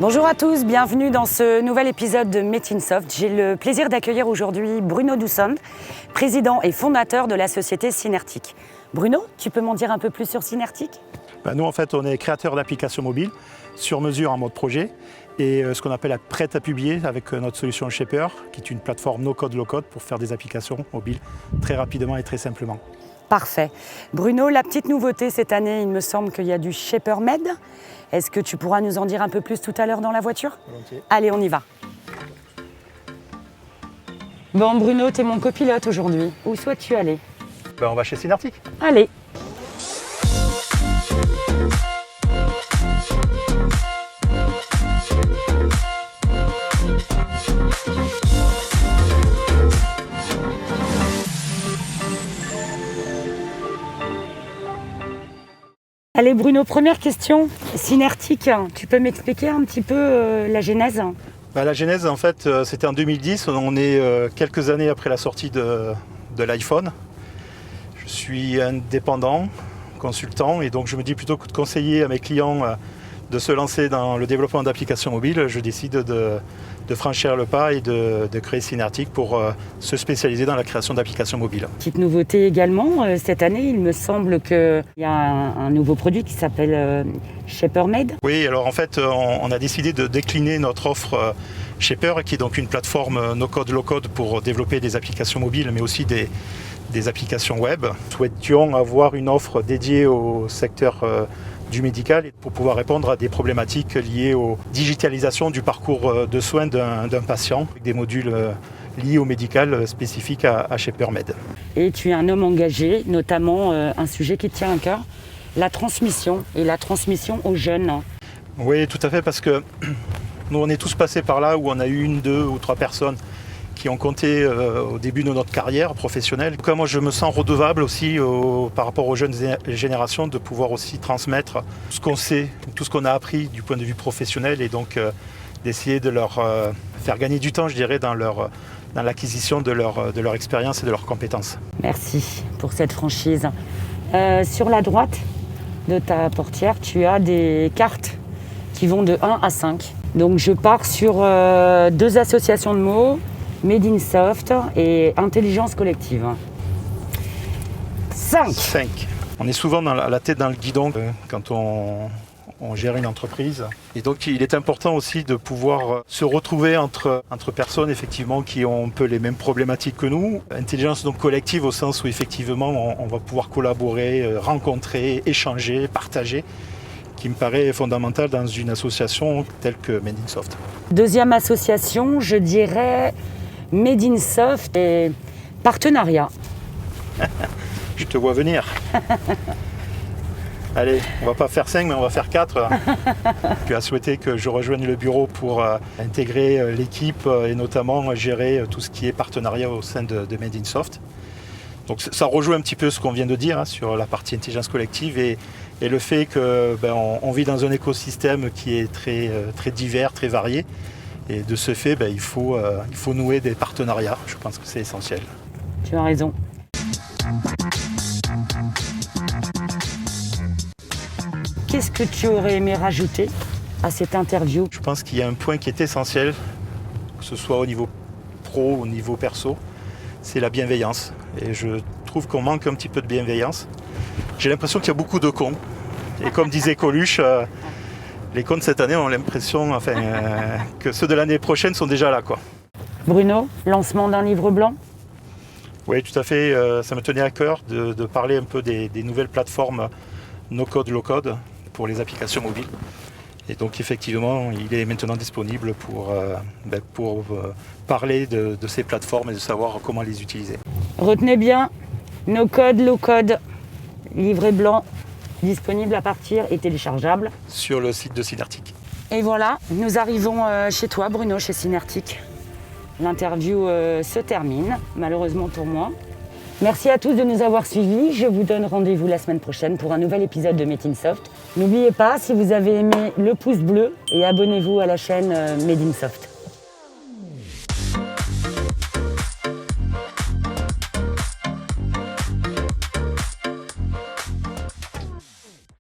Bonjour à tous, bienvenue dans ce nouvel épisode de Made in Soft. J'ai le plaisir d'accueillir aujourd'hui Bruno Doussond, président et fondateur de la société Synertic. Bruno, tu peux m'en dire un peu plus sur Synertic ? Nous, en fait, on est créateur d'applications mobiles sur mesure en mode projet et ce qu'on appelle prête à publier avec notre solution Shaper, qui est une plateforme no-code, low-code pour faire des applications mobiles très rapidement et très simplement. Parfait. Bruno, la petite nouveauté cette année, il me semble qu'il y a du ShaperMed. Est-ce que tu pourras nous en dire un peu plus tout à l'heure dans la voiture ? Volontiers. Allez, on y va. Bon, Bruno, tu es mon copilote aujourd'hui. Où souhaites-tu aller ? On va chez Synertic. Allez. Allez Bruno, première question. Synertic, tu peux m'expliquer un petit peu la genèse ? La genèse, en fait, c'était en 2010. On est quelques années après la sortie de l'iPhone. Je suis indépendant, consultant, et donc je me dis plutôt que de conseiller à mes clients de se lancer dans le développement d'applications mobiles, je décide de franchir le pas et de créer Synertic pour se spécialiser dans la création d'applications mobiles. Petite nouveauté également, cette année, il me semble qu'il y a un nouveau produit qui s'appelle ShaperMed. Oui, alors en fait, on a décidé de décliner notre offre Shaper, qui est donc une plateforme no-code, low-code pour développer des applications mobiles, mais aussi des applications web. Nous souhaitions avoir une offre dédiée au secteur du médical et pour pouvoir répondre à des problématiques liées aux digitalisations du parcours de soins d'un patient, avec des modules liés au médical spécifiques à ShaperMed. Et tu es un homme engagé, notamment un sujet qui te tient à cœur, la transmission et la transmission aux jeunes. Oui, tout à fait, parce que nous on est tous passés par là où on a eu une, deux ou trois personnes qui ont compté au début de notre carrière professionnelle. En tout cas, moi, je me sens redevable aussi par rapport aux jeunes générations de pouvoir aussi transmettre tout ce qu'on sait, tout ce qu'on a appris du point de vue professionnel et donc d'essayer de leur faire gagner du temps, je dirais, dans l'acquisition de leur expérience et de leurs compétences. Merci pour cette franchise. Sur la droite de ta portière, tu as des cartes qui vont de 1 à 5. Donc je pars sur deux associations de mots, Made in Soft et Intelligence collective. 5. On est souvent la tête dans le guidon quand on gère une entreprise. Et donc il est important aussi de pouvoir se retrouver entre personnes effectivement qui ont un peu les mêmes problématiques que nous. Intelligence donc collective au sens où effectivement on va pouvoir collaborer, rencontrer, échanger, partager, qui me paraît fondamental dans une association telle que Made in Soft. Deuxième association, je dirais Made in Soft et partenariat. Je te vois venir. Allez, on va pas faire 5, mais on va faire 4. Tu as souhaité que je rejoigne le bureau pour intégrer l'équipe et notamment gérer tout ce qui est partenariat au sein de Made in Soft. Donc ça rejoint un petit peu ce qu'on vient de dire sur la partie intelligence collective et le fait que on vit dans un écosystème qui est très divers, très varié. Et de ce fait, il faut nouer des partenariats. Je pense que c'est essentiel. Tu as raison. Qu'est-ce que tu aurais aimé rajouter à cette interview ? Je pense qu'il y a un point qui est essentiel, que ce soit au niveau pro ou au niveau perso, c'est la bienveillance. Et je trouve qu'on manque un petit peu de bienveillance. J'ai l'impression qu'il y a beaucoup de cons. Et comme disait Coluche, les cons de cette année ont l'impression que ceux de l'année prochaine sont déjà là, quoi. Bruno, lancement d'un livre blanc ? Oui, tout à fait. Ça me tenait à cœur de parler un peu des nouvelles plateformes no-code, low-code pour les applications mobiles. Et donc effectivement, il est maintenant disponible pour parler de ces plateformes et de savoir comment les utiliser. Retenez bien, no-code, low-code, livret blanc, disponible à partir et téléchargeable. Sur le site de Synertic. Et voilà, nous arrivons chez toi Bruno, chez Synertic. L'interview se termine, malheureusement pour moi. Merci à tous de nous avoir suivis. Je vous donne rendez-vous la semaine prochaine pour un nouvel épisode de Made in Soft. N'oubliez pas, si vous avez aimé, le pouce bleu et abonnez-vous à la chaîne Made in Soft.